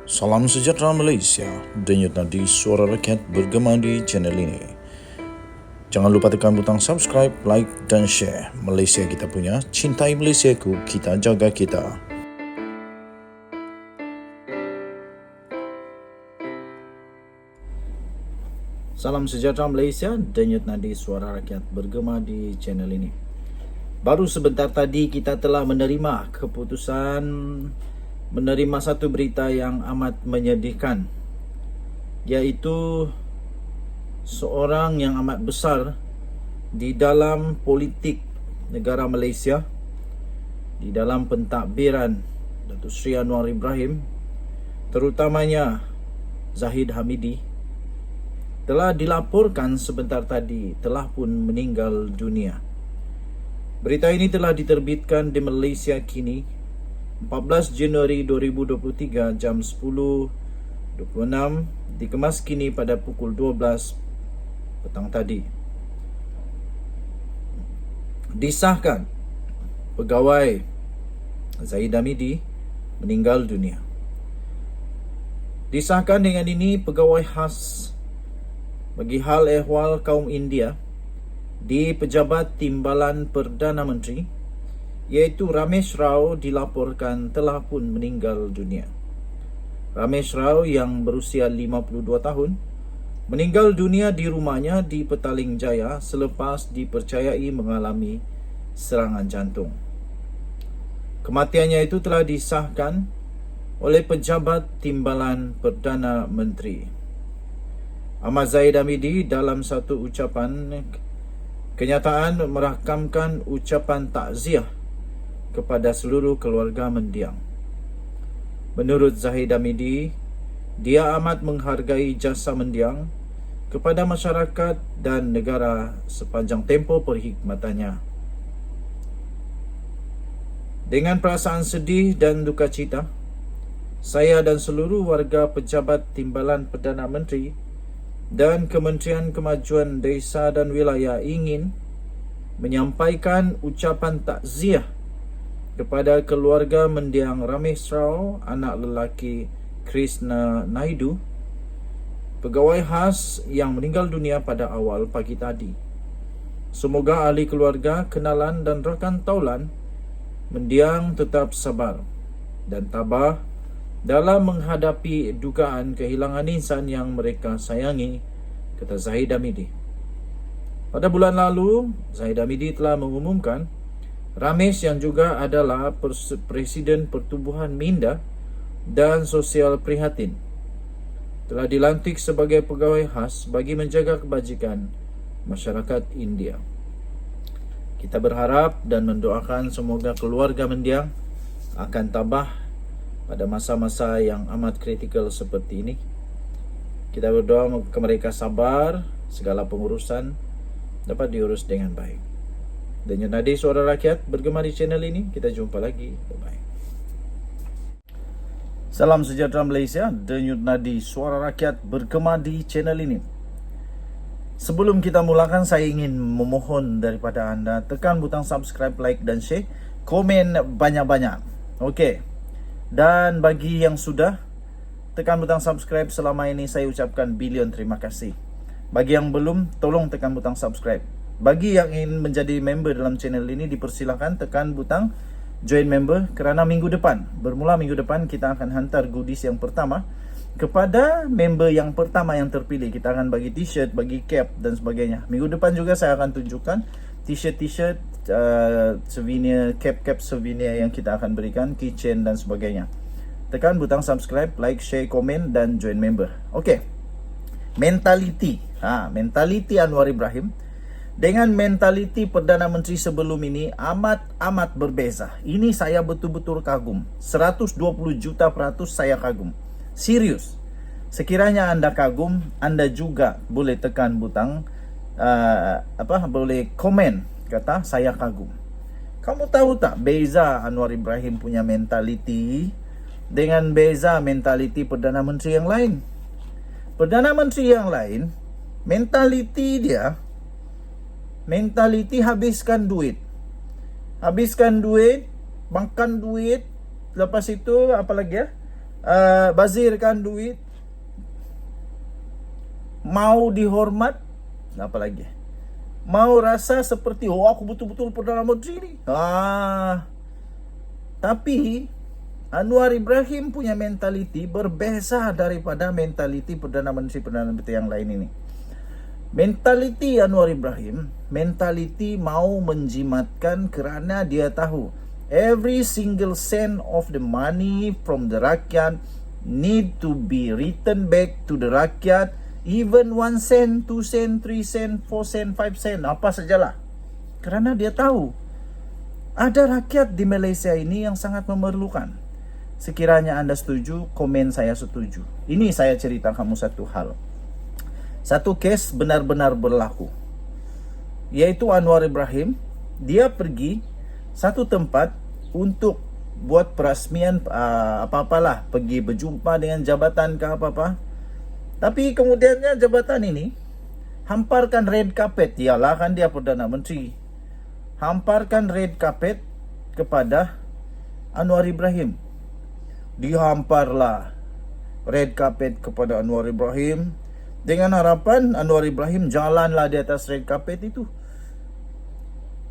Salam sejahtera Malaysia, denyut nadi suara rakyat bergema di channel ini. Jangan lupa tekan butang subscribe, like dan share. Malaysia kita punya, cintai Malaysiaku, kita jaga kita. Salam sejahtera Malaysia, denyut nadi suara rakyat bergema di channel ini. Baru sebentar tadi kita telah menerima keputusan, menerima satu berita yang amat menyedihkan, iaitu seorang yang amat besar di dalam politik negara Malaysia, di dalam pentadbiran Datuk Seri Anwar Ibrahim, terutamanya Zahid Hamidi, telah dilaporkan sebentar tadi telah pun meninggal dunia. Berita ini telah diterbitkan di Malaysia Kini 14 Januari 2023 jam 10.26, dikemas kini pada pukul 12 petang tadi. Disahkan pegawai Zahid Hamidi meninggal dunia. Disahkan dengan ini pegawai khas bagi hal ehwal kaum India di Pejabat Timbalan Perdana Menteri, iaitu Ramesh Rao, dilaporkan telah pun meninggal dunia. Ramesh Rao yang berusia 52 tahun meninggal dunia di rumahnya di Petaling Jaya selepas dipercayai mengalami serangan jantung. Kematiannya itu telah disahkan oleh Pejabat Timbalan Perdana Menteri. Ahmad Zahid Hamidi dalam satu ucapan kenyataan merakamkan ucapan takziah kepada seluruh keluarga mendiang. Menurut Zahid Hamidi, dia amat menghargai jasa mendiang kepada masyarakat dan negara sepanjang tempoh perkhidmatannya. Dengan perasaan sedih dan duka cita, saya dan seluruh warga Pejabat Timbalan Perdana Menteri dan Kementerian Kemajuan Desa dan Wilayah ingin menyampaikan ucapan takziah kepada keluarga mendiang Ramesh Rao, anak lelaki Krishna Naidu, pegawai khas yang meninggal dunia pada awal pagi tadi. Semoga ahli keluarga, kenalan dan rakan taulan mendiang tetap sabar dan tabah dalam menghadapi dugaan kehilangan insan yang mereka sayangi, kata Zahid Hamidi. Pada bulan lalu, Zahid Hamidi telah mengumumkan Ramesh yang juga adalah Presiden Pertubuhan Minda dan Sosial Prihatin telah dilantik sebagai pegawai khas bagi menjaga kebajikan masyarakat India. Kita berharap dan mendoakan semoga keluarga mendiang akan tabah pada masa-masa yang amat kritikal seperti ini. Kita berdoa ke mereka sabar, segala pengurusan dapat diurus dengan baik. Denyut nadi suara rakyat bergema di channel ini. Kita jumpa lagi. Bye-bye. Salam sejahtera Malaysia, denyut nadi suara rakyat bergema di channel ini. Sebelum kita mulakan, saya ingin memohon daripada anda tekan butang subscribe, like dan share, komen banyak-banyak. Okey. Dan bagi yang sudah tekan butang subscribe selama ini, saya ucapkan bilion terima kasih. Bagi yang belum, tolong tekan butang subscribe. Bagi yang ingin menjadi member dalam channel ini, dipersilakan tekan butang join member, kerana bermula minggu depan kita akan hantar goodies yang pertama kepada member yang pertama yang terpilih. Kita akan bagi t-shirt, bagi cap dan sebagainya. Minggu depan juga saya akan tunjukkan t-shirt, souvenir, cap souvenir yang kita akan berikan, keychain dan sebagainya. Tekan butang subscribe, like, share, komen dan join member. Okey. Mentaliti Anwar Ibrahim dengan mentaliti Perdana Menteri sebelum ini amat berbeza. Ini saya betul-betul kagum. 120 juta % saya kagum. Serius. Sekiranya anda kagum, anda juga boleh tekan butang boleh komen kata saya kagum. Kamu tahu tak beza Anwar Ibrahim punya mentaliti dengan beza mentaliti Perdana Menteri yang lain? Perdana Menteri yang lain, mentaliti dia, habiskan duit, makan duit, lepas itu apa lagi ya? bazirkan duit, mau dihormat, apa lagi? Mau rasa seperti aku betul-betul Perdana Menteri ni. Tapi Anwar Ibrahim punya mentaliti berbeza daripada mentaliti Perdana Menteri yang lain ini. Mentaliti Anwar Ibrahim, mentaliti mau menjimatkan kerana dia tahu every single cent of the money from the rakyat need to be returned back to the rakyat, even 1 sen, 2 sen, 3 sen, 4 sen, 5 sen, apa sajalah. Kerana dia tahu ada rakyat di Malaysia ini yang sangat memerlukan. Sekiranya anda setuju, komen saya setuju. Ini saya cerita kamu satu hal. Satu kes benar-benar berlaku, yaitu Anwar Ibrahim. Dia pergi satu tempat untuk buat perasmian apa-apalah, pergi berjumpa dengan jabatan ke apa-apa. Tapi kemudiannya jabatan ini hamparkan red carpet. Ialah kan dia Perdana Menteri, hamparkan red carpet kepada Anwar Ibrahim. Dihamparlah red carpet kepada Anwar Ibrahim dengan harapan Anwar Ibrahim jalanlah di atas red carpet itu.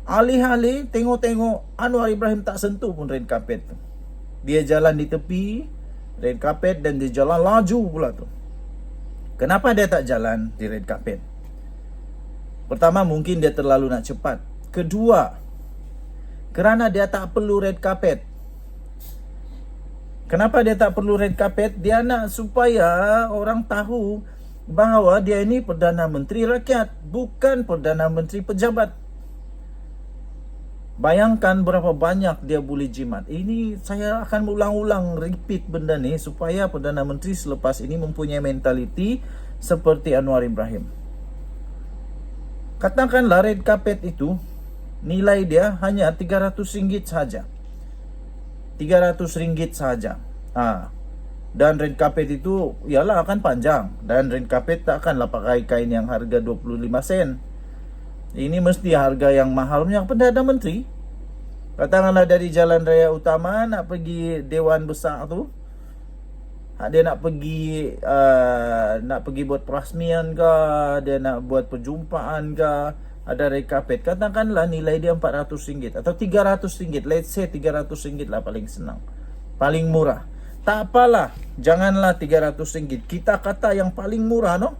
Alih-alih tengok-tengok, Anwar Ibrahim tak sentuh pun red carpet tu. Dia jalan di tepi red carpet dan dia jalan laju pula tu. Kenapa dia tak jalan di red carpet? Pertama, mungkin dia terlalu nak cepat. Kedua, kerana dia tak perlu red carpet. Kenapa dia tak perlu red carpet? Dia nak supaya orang tahu bahawa dia ini Perdana Menteri rakyat, bukan Perdana Menteri pejabat. Bayangkan berapa banyak dia boleh jimat. Ini saya akan ulang-ulang repeat benda ni supaya Perdana Menteri selepas ini mempunyai mentaliti seperti Anwar Ibrahim. Katakanlah red carpet itu nilai dia hanya RM300 saja. RM300 saja. Dan red carpet itu ialah akan panjang, dan red carpet tak akanlah pakai kain yang harga 25 sen. Ini mesti harga yang mahal punya Perdana Menteri. Katakanlah dari jalan raya utama nak pergi Dewan Besar tu, dia nak pergi buat perasmian ke, dia nak buat perjumpaan ke, ada red carpet. Katakanlah nilai dia RM400 atau RM300. Let's say RM300 lah paling senang, paling murah. Tak apalah, janganlah RM300. Kita kata yang paling murah, no?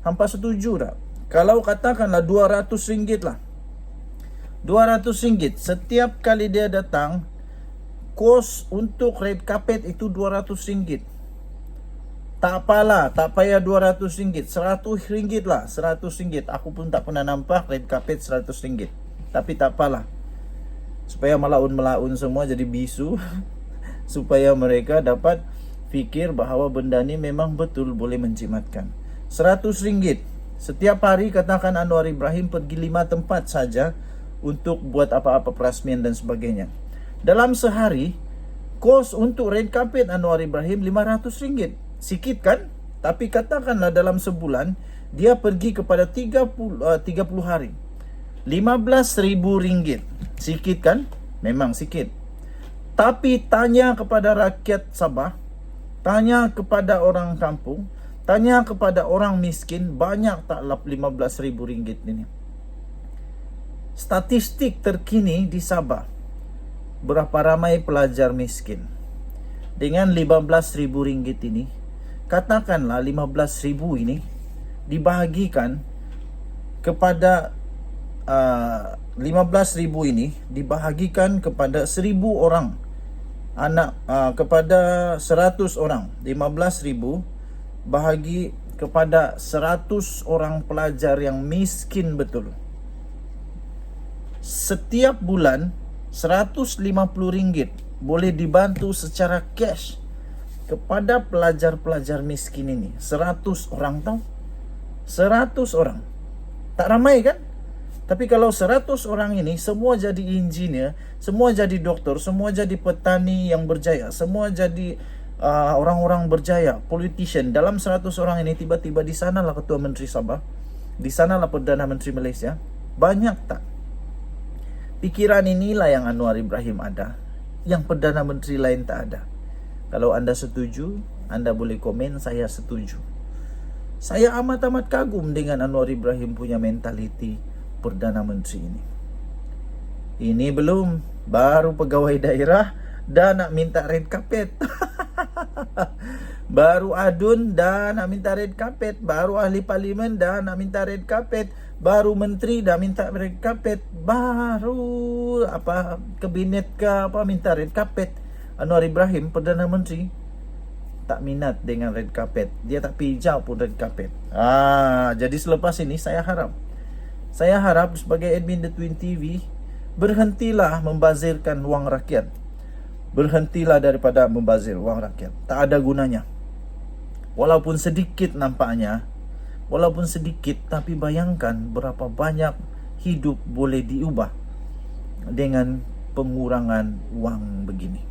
Hampa setuju tak? Kalau katakanlah RM200 lah. RM200. Setiap kali dia datang, kos untuk red carpet itu RM200. Tak apalah, tak payah RM200. RM100 lah, RM100. Aku pun tak pernah nampak red carpet RM100. Tapi tak apalah, supaya melaun-melaun semua jadi bisu. Supaya mereka dapat fikir bahawa benda ni memang betul boleh menjimatkan. RM100. Setiap hari katakan Anwar Ibrahim pergi 5 tempat saja untuk buat apa-apa perasmian dan sebagainya. Dalam sehari, kos untuk red carpet Anwar Ibrahim RM500. Sikit kan? Tapi katakanlah dalam sebulan dia pergi kepada 30 hari, RM15,000. Sikit kan? Memang sikit. Tapi tanya kepada rakyat Sabah, tanya kepada orang kampung, tanya kepada orang miskin, banyak tak RM15,000 ini. Statistik terkini di Sabah, berapa ramai pelajar miskin? Dengan RM15,000 ini, katakanlah RM15,000 ini dibahagikan kepada RM15,000 ini dibahagikan kepada 1,000 orang anak, kepada 100 orang. RM15,000 bahagi kepada 100 orang pelajar yang miskin betul. Setiap bulan RM150 boleh dibantu secara cash kepada pelajar-pelajar miskin ini. 100 orang tahu? 100 orang. Tak ramai kan? Tapi kalau 100 orang ini semua jadi engineer, semua jadi doktor, semua jadi petani yang berjaya, semua jadi orang-orang berjaya, politician. Dalam 100 orang ini tiba-tiba di sanalah Ketua Menteri Sabah, di sanalah Perdana Menteri Malaysia. Banyak tak? Pikiran inilah yang Anwar Ibrahim ada, yang Perdana Menteri lain tak ada. Kalau Anda setuju, Anda boleh komen saya setuju. Saya amat-amat kagum dengan Anwar Ibrahim punya mentaliti Perdana Menteri ini. Ini belum, baru pegawai daerah dah nak minta red carpet. Baru adun dah nak minta red carpet, baru ahli parlimen dah nak minta red carpet, baru menteri dah minta red carpet, baru kabinet ke minta red carpet. Anwar Ibrahim Perdana Menteri tak minat dengan red carpet. Dia tak pijau pun red carpet. Jadi selepas ini saya harap sebagai admin The Twin TV, berhentilah membazirkan wang rakyat. Berhentilah daripada membazir wang rakyat. Tak ada gunanya. Walaupun sedikit nampaknya, walaupun sedikit, tapi bayangkan berapa banyak hidup boleh diubah dengan pengurangan wang begini.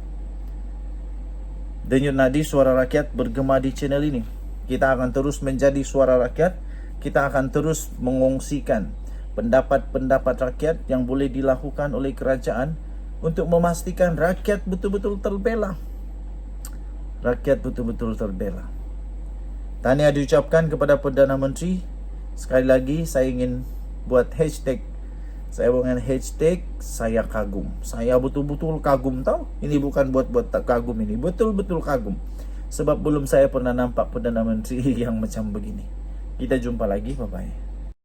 Denyut nadi suara rakyat bergema di channel ini. Kita akan terus menjadi suara rakyat. Kita akan terus mengongsikan pendapat-pendapat rakyat yang boleh dilakukan oleh kerajaan untuk memastikan rakyat betul-betul terbela. Rakyat betul-betul terbela. Tahniah diucapkan kepada Perdana Menteri. Sekali lagi saya ingin buat hashtag. Saya dengan hashtag saya kagum. Saya betul-betul kagum tau. Ini bukan buat-buat tak kagum ini. Betul-betul kagum. Sebab belum saya pernah nampak Perdana Menteri yang macam begini. Kita jumpa lagi. Bye-bye.